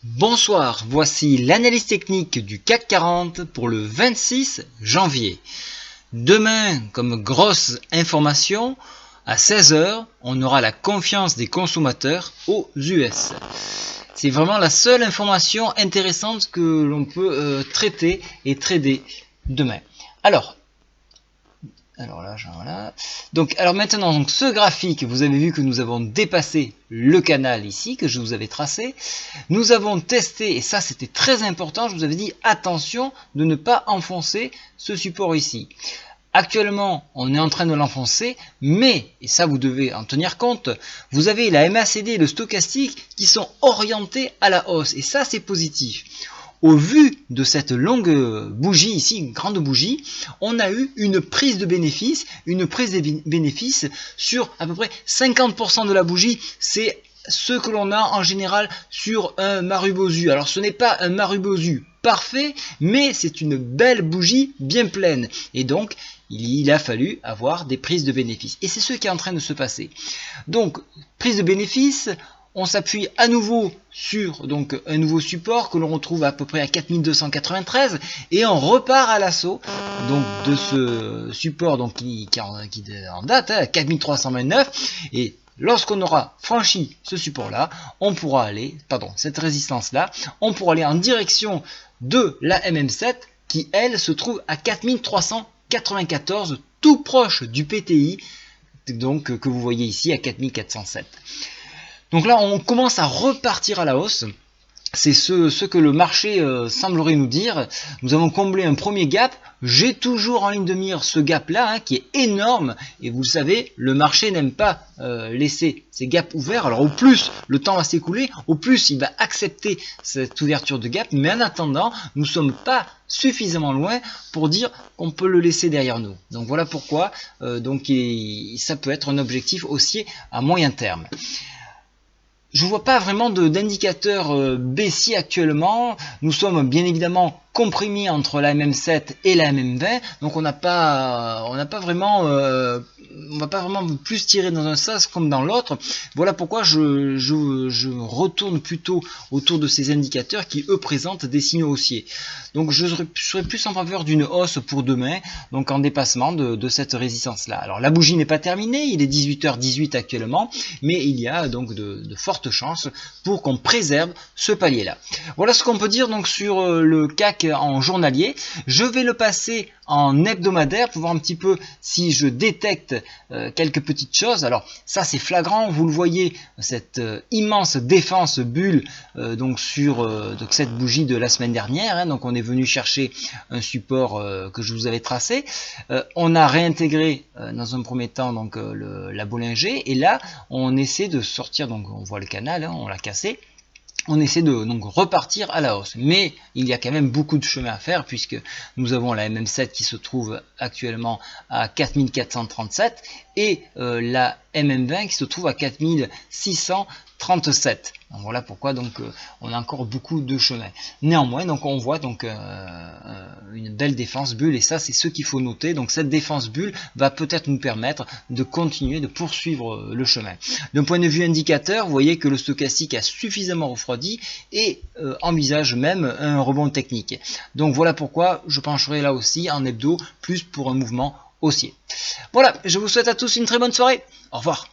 Bonsoir, voici l'analyse technique du CAC 40 pour le 26 janvier. Demain, comme grosse information, à 16 h, on aura la confiance des consommateurs aux US. C'est vraiment la seule information intéressante que l'on peut traiter et trader demain. Alors maintenant, donc, ce graphique, vous avez vu que nous avons dépassé le canal ici, que je vous avais tracé. Nous avons testé, et ça c'était très important, je vous avais dit attention de ne pas enfoncer ce support ici. Actuellement, on est en train de l'enfoncer, mais, et ça vous devez en tenir compte, vous avez la MACD et le stochastique qui sont orientés à la hausse, et ça c'est positif. Au vu de cette longue bougie ici, une grande bougie, on a eu une prise de bénéfice, sur à peu près 50% de la bougie. C'est ce que l'on a en général sur un Marubozu. Alors ce n'est pas un Marubozu parfait, mais c'est une belle bougie bien pleine. Et donc, il a fallu avoir des prises de bénéfices. Et c'est ce qui est en train de se passer. Donc, prise de bénéfices. On s'appuie à nouveau sur donc un nouveau support que l'on retrouve à peu près à 4293 et on repart à l'assaut donc de ce support donc qui en date à 4329 et lorsqu'on aura franchi ce support là, on pourra aller, cette résistance là, on pourra aller en direction de la MM7 qui elle se trouve à 4394 tout proche du PTI donc que vous voyez ici à 4407. Donc là, on commence à repartir à la hausse. C'est ce que le marché semblerait nous dire. Nous avons comblé un premier gap. J'ai toujours en ligne de mire ce gap-là, qui est énorme. Et vous le savez, le marché n'aime pas laisser ces gaps ouverts. Alors au plus le temps va s'écouler, au plus il va accepter cette ouverture de gap. Mais en attendant, nous ne sommes pas suffisamment loin pour dire qu'on peut le laisser derrière nous. Donc voilà pourquoi ça peut être un objectif haussier à moyen terme. Je ne vois pas vraiment d'indicateur baissier actuellement. Nous sommes bien évidemment comprimés entre la MM7 et la MM20, donc on va pas vraiment plus tirer dans un sens comme dans l'autre. Voilà pourquoi je retourne plutôt autour de ces indicateurs qui eux présentent des signaux haussiers. Donc je serais plus en faveur d'une hausse pour demain, donc en dépassement de cette résistance là. Alors la bougie n'est pas terminée, il est 18h18 actuellement, mais il y a donc de fortes chances pour qu'on préserve ce palier là. Voilà ce qu'on peut dire donc sur le CAC en journalier. Je vais le passer en hebdomadaire pour voir un petit peu si je détecte quelques petites choses. Alors ça c'est flagrant, vous le voyez, cette immense défense bulle donc sur cette bougie de la semaine dernière, donc on est venu chercher un support que je vous avais tracé. On a réintégré dans un premier temps donc la Bollinger et là on essaie de sortir, donc on voit le canal, on l'a cassé. On essaie de donc repartir à la hausse. Mais il y a quand même beaucoup de chemin à faire puisque nous avons la MM7 qui se trouve actuellement à 4437 et la MM20 qui se trouve à 4637. Donc voilà pourquoi on a encore beaucoup de chemin. Néanmoins, donc on voit une belle défense bulle et ça c'est ce qu'il faut noter. Donc cette défense bulle va peut-être nous permettre de continuer, de poursuivre le chemin. D'un point de vue indicateur, vous voyez que le stochastique a suffisamment refroidi et envisage même un rebond technique. Donc voilà pourquoi je pencherai là aussi en hebdo plus pour un mouvement haussier. Voilà, je vous souhaite à tous une très bonne soirée. Au revoir.